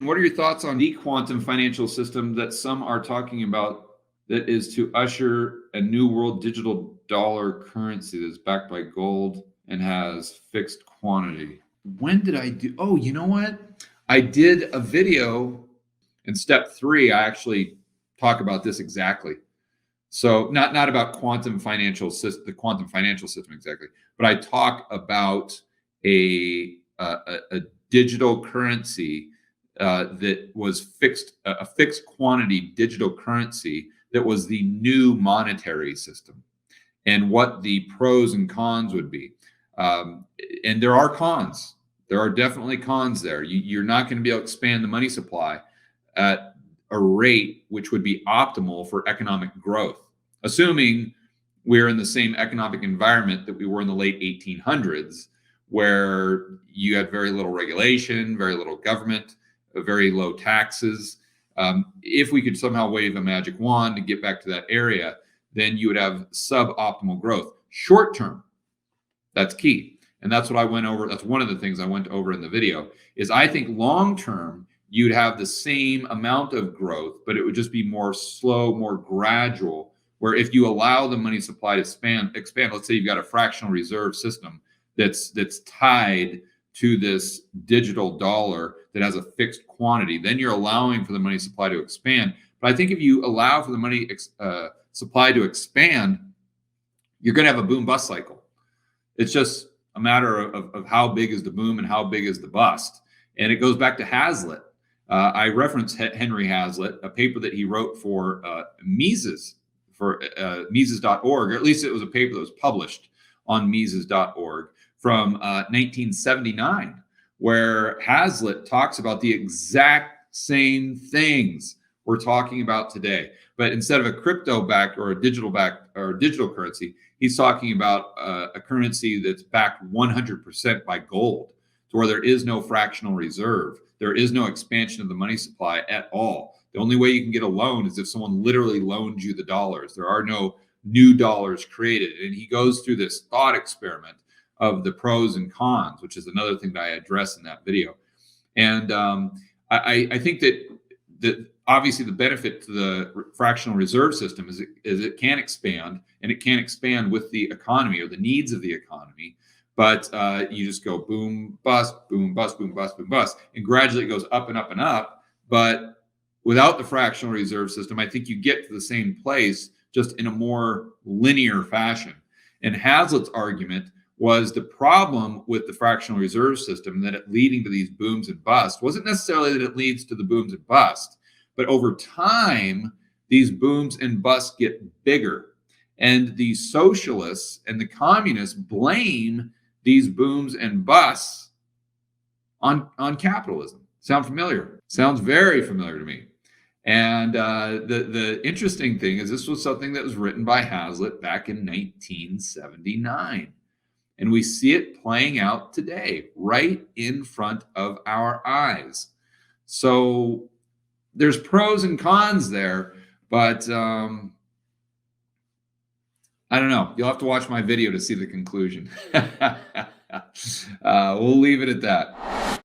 What are your thoughts on the quantum financial system that some are talking about that is to usher a new world digital dollar currency that's backed by gold and has fixed quantity? When did I do? Oh, you know what? I did a video in step 3. I actually talk about this exactly. So not about quantum financial system, the quantum financial system exactly, but I talk about a digital currency that was fixed, a fixed quantity digital currency that was the new monetary system, and what the pros and cons would be. Um, and there are cons. There are definitely cons there. You're not going to be able to expand the money supply at a rate which would be optimal for economic growth, assuming we're in the same economic environment that we were in the late 1800s, where you had very little regulation, very little government, very low taxes. If we could somehow wave a magic wand to get back to that area, then you would have suboptimal growth. Short term, that's key. And that's what I went over. That's one of the things I went over in the video is I think long term, you'd have the same amount of growth, but it would just be more slow, more gradual, where if you allow the money supply to expand, let's say you've got a fractional reserve system that's tied to this digital dollar that has a fixed quantity, then you're allowing for the money supply to expand. But I think if you allow for the money supply to expand, you're going to have a boom bust cycle. It's just a matter of how big is the boom and how big is the bust. And it goes back to Hazlitt. I reference Henry Hazlitt, a paper that he wrote for Mises, for Mises.org, or at least it was a paper that was published on Mises.org from 1979, where Hazlitt talks about the exact same things we're talking about today. But instead of a crypto-backed or a digital-backed or a digital currency, he's talking about a currency that's backed 100% by gold, to where there is no fractional reserve. There is no expansion of the money supply at all. The only way you can get a loan is if someone literally loans you the dollars. There are no new dollars created. And he goes through this thought experiment of the pros and cons, which is another thing that I address in that video. And I think that obviously the benefit to the fractional reserve system is it can expand, and it can expand with the economy or the needs of the economy. But you just go boom, bust, boom, bust, boom, bust, boom, bust. And gradually it goes up and up and up. But without the fractional reserve system, I think you get to the same place just in a more linear fashion. And Hazlitt's argument was the problem with the fractional reserve system, that it leading to these booms and busts, wasn't necessarily that it leads to the booms and busts, but over time, these booms and busts get bigger. And the socialists and the communists blame these booms and busts on capitalism. Sound familiar? Sounds very familiar to me. And the interesting thing is this was something that was written by Hazlitt back in 1979. And we see it playing out today, right in front of our eyes. So there's pros and cons there, but I don't know. You'll have to watch my video to see the conclusion. We'll leave it at that.